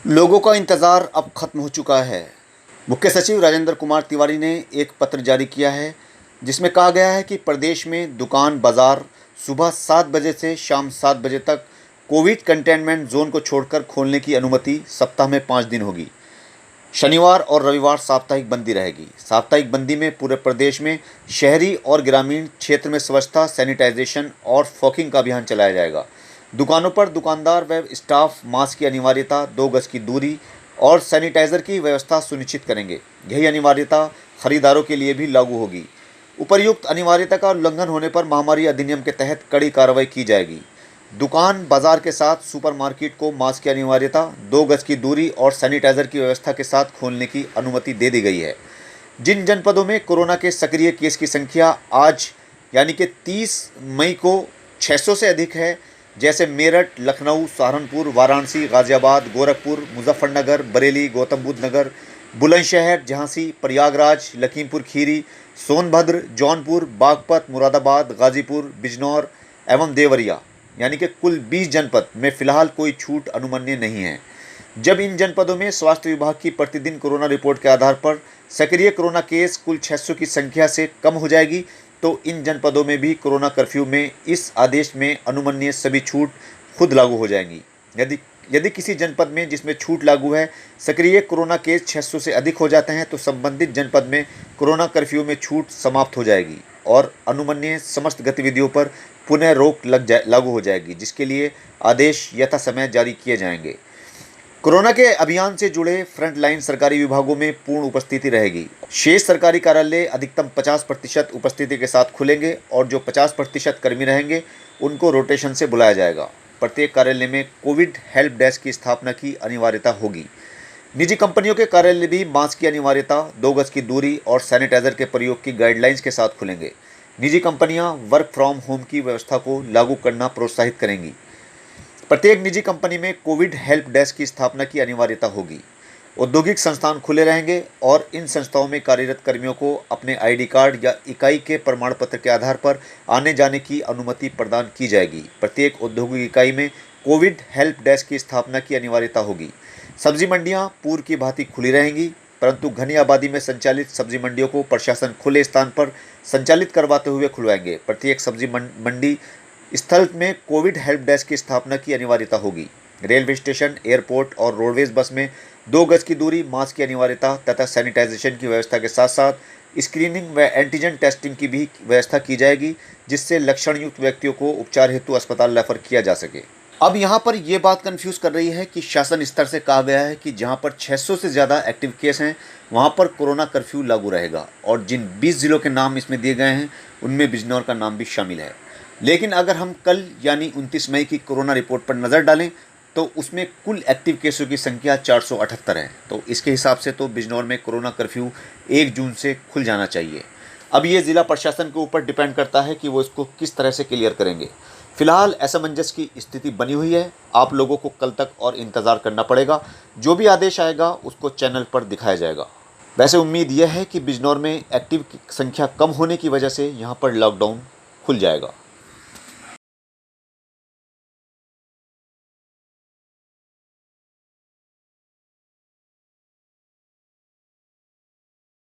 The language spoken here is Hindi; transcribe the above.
लोगों का इंतज़ार अब खत्म हो चुका है। मुख्य सचिव राजेंद्र कुमार तिवारी ने एक पत्र जारी किया है जिसमें कहा गया है कि प्रदेश में दुकान बाजार सुबह 7 बजे से शाम 7 बजे तक कोविड कंटेनमेंट जोन को छोड़कर खोलने की अनुमति सप्ताह में 5 दिन होगी। शनिवार और रविवार साप्ताहिक बंदी रहेगी। साप्ताहिक बंदी में पूरे प्रदेश में शहरी और ग्रामीण क्षेत्र में स्वच्छता, सैनिटाइजेशन और फॉगिंग का अभियान चलाया जाएगा। दुकानों पर दुकानदार व स्टाफ मास्क की अनिवार्यता, 2 गज की दूरी और सैनिटाइजर की व्यवस्था सुनिश्चित करेंगे। यही अनिवार्यता खरीदारों के लिए भी लागू होगी। उपर्युक्त अनिवार्यता का उल्लंघन होने पर महामारी अधिनियम के तहत कड़ी कार्रवाई की जाएगी। दुकान बाजार के साथ सुपरमार्केट को मास्क की अनिवार्यता, 2 गज की दूरी और सैनिटाइजर की व्यवस्था के साथ खोलने की अनुमति दे दी गई है। जिन जनपदों में कोरोना के सक्रिय केस की संख्या आज यानी कि 30 मई को 600 से अधिक है, जैसे मेरठ, लखनऊ, सहारनपुर, वाराणसी, गाजियाबाद, गोरखपुर, मुजफ्फरनगर, बरेली, गौतम बुद्ध नगर, बुलंदशहर, झांसी, प्रयागराज, लखीमपुर खीरी, सोनभद्र, जौनपुर, बागपत, मुरादाबाद, गाजीपुर, बिजनौर एवं देवरिया यानी कि कुल 20 जनपद में फिलहाल कोई छूट अनुमन्य नहीं है। जब इन जनपदों में स्वास्थ्य विभाग की प्रतिदिन कोरोना रिपोर्ट के आधार पर सक्रिय कोरोना केस कुल 600 की संख्या से कम हो जाएगी तो इन जनपदों में भी कोरोना कर्फ्यू में इस आदेश में अनुमन्य सभी छूट खुद लागू हो जाएंगी। यदि किसी जनपद में जिसमें छूट लागू है सक्रिय कोरोना केस 600 से अधिक हो जाते हैं तो संबंधित जनपद में कोरोना कर्फ्यू में छूट समाप्त हो जाएगी और अनुमन्य समस्त गतिविधियों पर पुनः रोक लागू हो जाएगी, जिसके लिए आदेश यथा समय जारी किए जाएंगे। कोरोना के अभियान से जुड़े फ्रंटलाइन सरकारी विभागों में पूर्ण उपस्थिति रहेगी। शेष सरकारी कार्यालय अधिकतम 50% उपस्थिति के साथ खुलेंगे और जो 50% कर्मी रहेंगे उनको रोटेशन से बुलाया जाएगा। प्रत्येक कार्यालय में कोविड हेल्प डेस्क की स्थापना की अनिवार्यता होगी। निजी कंपनियों के कार्यालय भी मास्क की अनिवार्यता, 2 गज की दूरी और सैनिटाइजर के प्रयोग की गाइडलाइंस के साथ खुलेंगे। निजी कंपनियां वर्क फ्रॉम होम की व्यवस्था को लागू करना प्रोत्साहित करेंगी। प्रत्येक निजी कंपनी में कोविड हेल्प डेस्क की स्थापना की अनिवार्यता होगी। औद्योगिक संस्थान खुले रहेंगे और इन संस्थाओं में कार्यरत कर्मियों को अपने आईडी कार्ड या इकाई के प्रमाण पत्र के आधार पर आने जाने की अनुमति प्रदान की जाएगी। प्रत्येक औद्योगिक इकाई में कोविड हेल्प डेस्क की स्थापना की अनिवार्यता होगी। सब्जी मंडियां पूर्व की भांति खुली रहेंगी, परंतु घनी आबादी में संचालित सब्जी मंडियों को प्रशासन खुले स्थान पर संचालित करवाते हुए खुलवाएंगे। प्रत्येक सब्जी मंडी स्थल में कोविड हेल्प डेस्क की स्थापना की अनिवार्यता होगी। रेलवे स्टेशन, एयरपोर्ट और रोडवेज बस में 2 गज की दूरी, मास्क की अनिवार्यता तथा सैनिटाइजेशन की व्यवस्था के साथ साथ स्क्रीनिंग व एंटीजन टेस्टिंग की भी व्यवस्था की जाएगी, जिससे लक्षण युक्त व्यक्तियों को उपचार हेतु अस्पताल रेफर किया जा सके। अब यहाँ पर ये बात कंफ्यूज कर रही है कि शासन स्तर से कहा गया है कि जहाँ पर 600 से ज़्यादा एक्टिव केस हैं वहाँ पर कोरोना कर्फ्यू लागू रहेगा और जिन 20 ज़िलों के नाम इसमें दिए गए हैं उनमें बिजनौर का नाम भी शामिल है। लेकिन अगर हम कल यानी 29 मई की कोरोना रिपोर्ट पर नज़र डालें तो उसमें कुल एक्टिव केसों की संख्या 478 है। तो इसके हिसाब से तो बिजनौर में कोरोना कर्फ्यू 1 जून से खुल जाना चाहिए। अब ये ज़िला प्रशासन के ऊपर डिपेंड करता है कि वो इसको किस तरह से क्लियर करेंगे। फिलहाल असमंजस की स्थिति बनी हुई है। आप लोगों को कल तक और इंतज़ार करना पड़ेगा। जो भी आदेश आएगा उसको चैनल पर दिखाया जाएगा। वैसे उम्मीद यह है कि बिजनौर में एक्टिव संख्या कम होने की वजह से यहाँ पर लॉकडाउन खुल जाएगा।